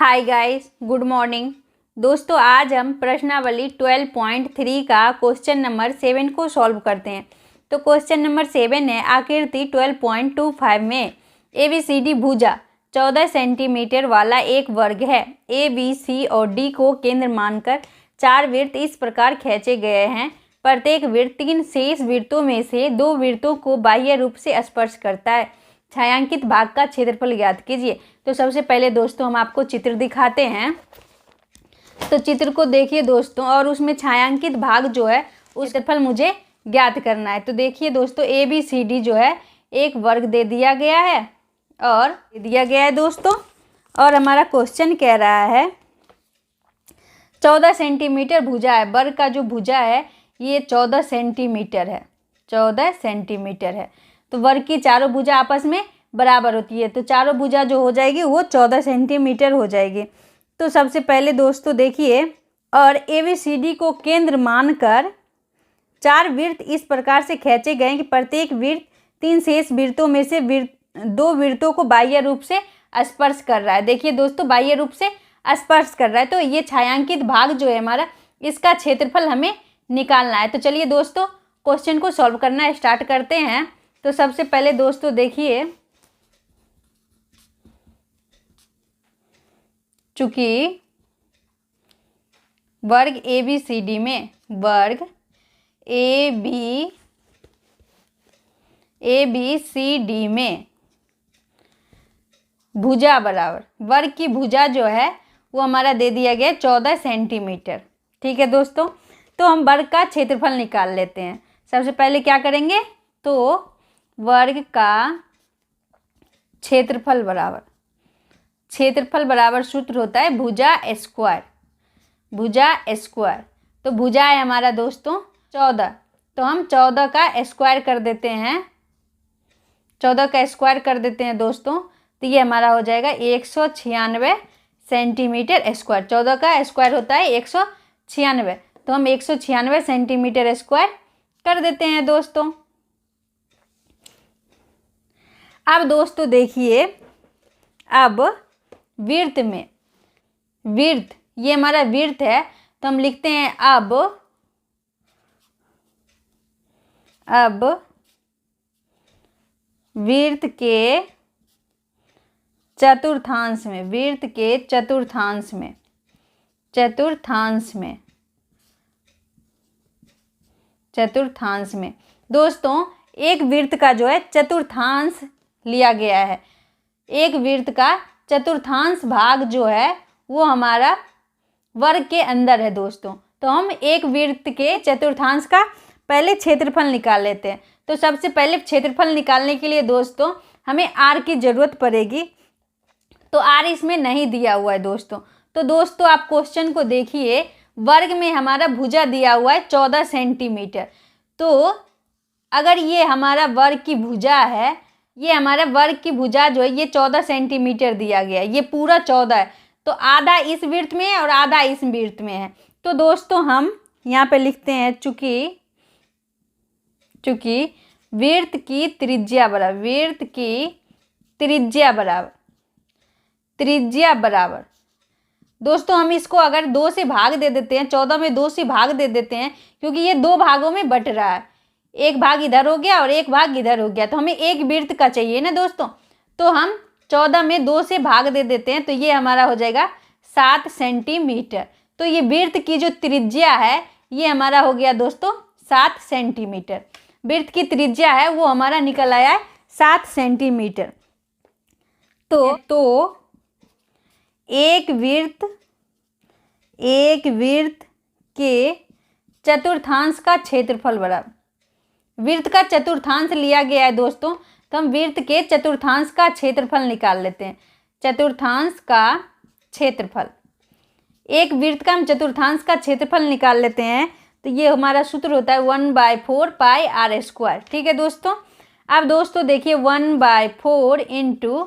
Hi guys, good morning. दोस्तों, आज हम प्रश्नावली 12.3 का क्वेश्चन नंबर 7 को सॉल्व करते हैं। तो क्वेश्चन नंबर 7 है, आकृति 12.25 में ABCD भुजा 14 सेंटीमीटर वाला एक वर्ग है। A, B, C और D को केंद्र मानकर 4 वृत्त इस प्रकार खींचे गए हैं। प्रत्येक वृत्त 3 शेष वृत्तों में से 2 वृत्तों को बाह्य रूप से स्पर्श करता है। छायांकित भाग का क्षेत्रफल ज्ञात कीजिए। तो सबसे पहले दोस्तों हम आपको चित्र दिखाते हैं। तो चित्र को देखिए दोस्तों, और उसमें छायांकित भाग जो है उस क्षेत्रफल मुझे ज्ञात करना है। तो देखिए दोस्तों, ABCD जो है एक वर्ग दे दिया गया है दोस्तों। और हमारा क्वेश्चन कह रहा है 14 सेंटीमीटर भुजा है। वर्ग का जो भुजा है ये 14 सेंटीमीटर है, 14 सेंटीमीटर है। तो वर्ग की चारों भुजा आपस में बराबर होती है, तो चारों भुजा जो हो जाएगी वो 14 सेंटीमीटर हो जाएगी। तो सबसे पहले दोस्तों देखिए, और ABCD को केंद्र मानकर 4 वृत्त इस प्रकार से खींचे गए कि प्रत्येक वृत्त 3 शेष वृत्तों में से 2 वृत्तों को बाह्य रूप से स्पर्श कर रहा है। देखिए दोस्तों, बाह्य रूप से स्पर्श कर रहा है। तो ये छायांकित भाग जो है हमारा, इसका क्षेत्रफल हमें निकालना है। तो चलिए दोस्तों, क्वेश्चन को सॉल्व करना स्टार्ट करते हैं। तो सबसे पहले दोस्तों देखिए, चूंकि वर्ग ABCD में में भुजा बराबर, वर्ग की भुजा जो है वो हमारा दे दिया गया 14 सेंटीमीटर। ठीक है दोस्तों, तो हम वर्ग का क्षेत्रफल निकाल लेते हैं। सबसे पहले क्या करेंगे, तो वर्ग का क्षेत्रफल बराबर सूत्र होता है भुजा स्क्वायर, तो भुजा है हमारा दोस्तों 14। तो हम 14 का स्क्वायर कर देते हैं, 14 का स्क्वायर कर देते हैं दोस्तों। तो ये हमारा हो जाएगा 196 सेंटीमीटर स्क्वायर। 14 का स्क्वायर होता है 196, तो हम 196 सेंटीमीटर स्क्वायर कर देते हैं दोस्तों। अब दोस्तों देखिए, अब वृत्त में, ये हमारा वृत्त है, तो हम लिखते हैं अब वृत्त के चतुर्थांश में दोस्तों, एक वृत्त का जो है चतुर्थांश लिया गया है। एक वृत्त का चतुर्थांश भाग जो है वो हमारा वर्ग के अंदर है दोस्तों। तो हम एक वृत्त के चतुर्थांश का पहले क्षेत्रफल निकाल लेते हैं। तो सबसे पहले क्षेत्रफल निकालने के लिए दोस्तों हमें R की ज़रूरत पड़ेगी। तो R इसमें नहीं दिया हुआ है दोस्तों। तो दोस्तों आप क्वेश्चन को देखिए, वर्ग में हमारा भुजा दिया हुआ है 14 सेंटीमीटर। तो अगर ये हमारा वर्ग की भुजा है, ये हमारा वर्ग की भुजा जो है ये 14 सेंटीमीटर दिया गया है, ये पूरा 14 है। तो आधा इस वृत्त में है और आधा इस वृत्त में है। तो दोस्तों हम यहाँ पे लिखते हैं, चूंकि वृत्त की त्रिज्या बराबर दोस्तों, हम इसको अगर 2 से भाग दे देते हैं, 14 में 2 से भाग दे देते हैं, क्योंकि ये 2 भागों में बट रहा है। एक भाग इधर हो गया और एक भाग इधर हो गया, तो हमें एक वृत्त का चाहिए ना दोस्तों। तो हम 14 में 2 से भाग दे देते हैं, तो ये हमारा हो जाएगा 7 सेंटीमीटर। तो ये वृत्त की जो त्रिज्या है ये हमारा हो गया दोस्तों 7 सेंटीमीटर। वृत्त की त्रिज्या है वो हमारा निकल आया है 7 सेंटीमीटर। तो एक वृत्त के चतुर्थांश का क्षेत्रफल बराबर, वृत्त का चतुर्थांश लिया गया है दोस्तों, तो हम वृत्त के चतुर्थांश का क्षेत्रफल निकाल लेते हैं। चतुर्थांश का क्षेत्रफल, एक वृत्त का हम चतुर्थांश का क्षेत्रफल निकाल लेते हैं। तो ये हमारा सूत्र होता है 1/4 पाई R स्क्वायर। ठीक है दोस्तों। अब दोस्तों देखिए 1/4 इंटू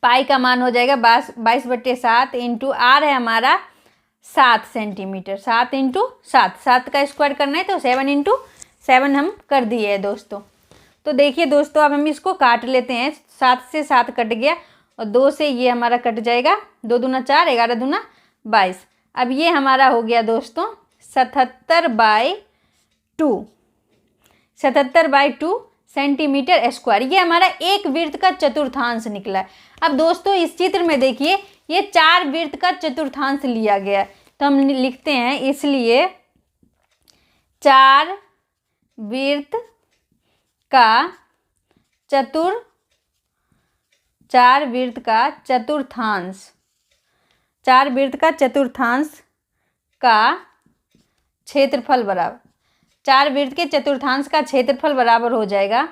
पाई का मान हो जाएगा 22/7 इंटू R है हमारा 7 सेंटीमीटर। 7 इंटू 7 का स्क्वायर करना है, तो 7 इंटू 7 हम कर दिए है दोस्तों। तो देखिए दोस्तों, अब हम इसको काट लेते हैं। 7 से 7 कट गया, और 2 से ये हमारा कट जाएगा, 2 दूना 4, 11 दूना 22। अब ये हमारा हो गया दोस्तों 77/2, 77/2 सेंटीमीटर स्क्वायर। ये हमारा एक वृत्त का चतुर्थांश निकला है। अब दोस्तों इस चित्र में देखिए ये 4 वृत्त का चतुर्थांश लिया गया है, तो हम लिखते हैं इसलिए 4 वृत्त का चतुर्थांश, 4 वृत्त का चतुर्थांश का क्षेत्रफल बराबर, 4 वृत्त के चतुर्थांश का क्षेत्रफल बराबर हो जाएगा,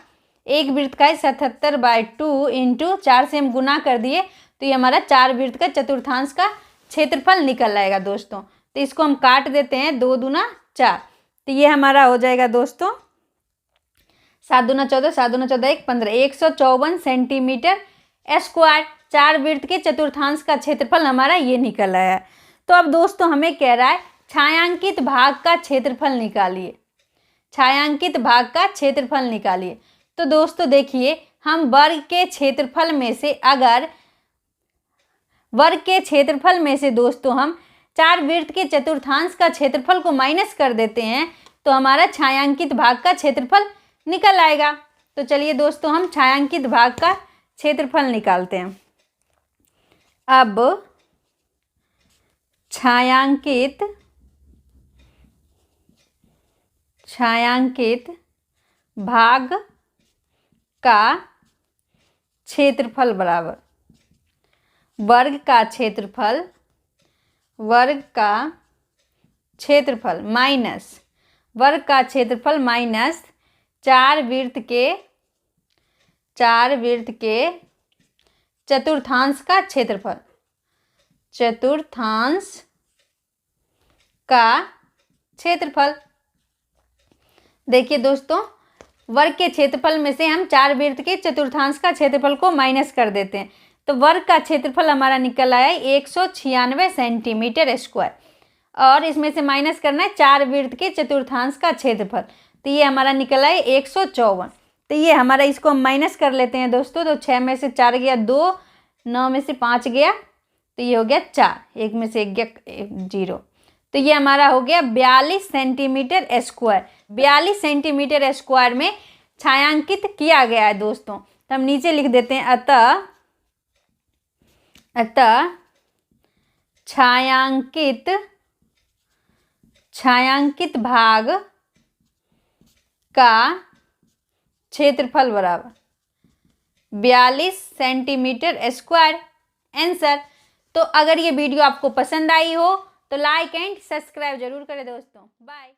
एक वृत्त का 77/2 इंटू 4 से हम गुना कर दिए तो ये हमारा 4 वृत्त का चतुर्थांश का क्षेत्रफल निकल आएगा दोस्तों। तो इसको हम काट देते हैं, 2 दूना 4, तो ये हमारा हो जाएगा दोस्तों 7 दूना 14, 7 दूना 14 1 15, 154 सेंटीमीटर स्क्वायर। 4 वृत्त के चतुर्थांश का क्षेत्रफल हमारा ये निकल आया है। तो अब दोस्तों हमें कह रहा है छायांकित भाग का क्षेत्रफल निकालिए, छायांकित भाग का क्षेत्रफल निकालिए। तो दोस्तों देखिए हम वर्ग के क्षेत्रफल में से, अगर वर्ग के क्षेत्रफल में से दोस्तों हम 4 वृत्त के चतुर्थांश का क्षेत्रफल को माइनस कर देते हैं तो हमारा छायांकित भाग का क्षेत्रफल निकल आएगा। तो चलिए दोस्तों हम छायांकित भाग का क्षेत्रफल निकालते हैं। अब छायांकित भाग का क्षेत्रफल बराबर वर्ग का क्षेत्रफल माइनस वर्ग का क्षेत्रफल माइनस 4 वृत्त के चतुर्थांश का क्षेत्रफल, चतुर्थांश का क्षेत्रफल। देखिए दोस्तों वर्ग के क्षेत्रफल में से हम 4 वृत्त के चतुर्थांश का क्षेत्रफल को माइनस कर देते हैं तो वर्ग का क्षेत्रफल हमारा निकल आया 196 सेंटीमीटर स्क्वायर, और इसमें से माइनस करना है 4 वृत्त के चतुर्थांश का क्षेत्रफल, तो ये हमारा निकल आया 154। तो ये हमारा, इसको हम माइनस कर लेते हैं दोस्तों। तो 6 में से 4 गया 2, 9 में से 5 गया तो ये हो गया 4, 1 में से 1 गया 0, तो ये हमारा हो गया 42 सेंटीमीटर स्क्वायर। 42 सेंटीमीटर स्क्वायर में छायांकित किया गया है दोस्तों। तो हम नीचे लिख देते हैं अतः छायांकित भाग का क्षेत्रफल बराबर 42 सेंटीमीटर स्क्वायर आंसर। तो अगर ये वीडियो आपको पसंद आई हो तो लाइक एंड सब्सक्राइब जरूर करें दोस्तों। बाय।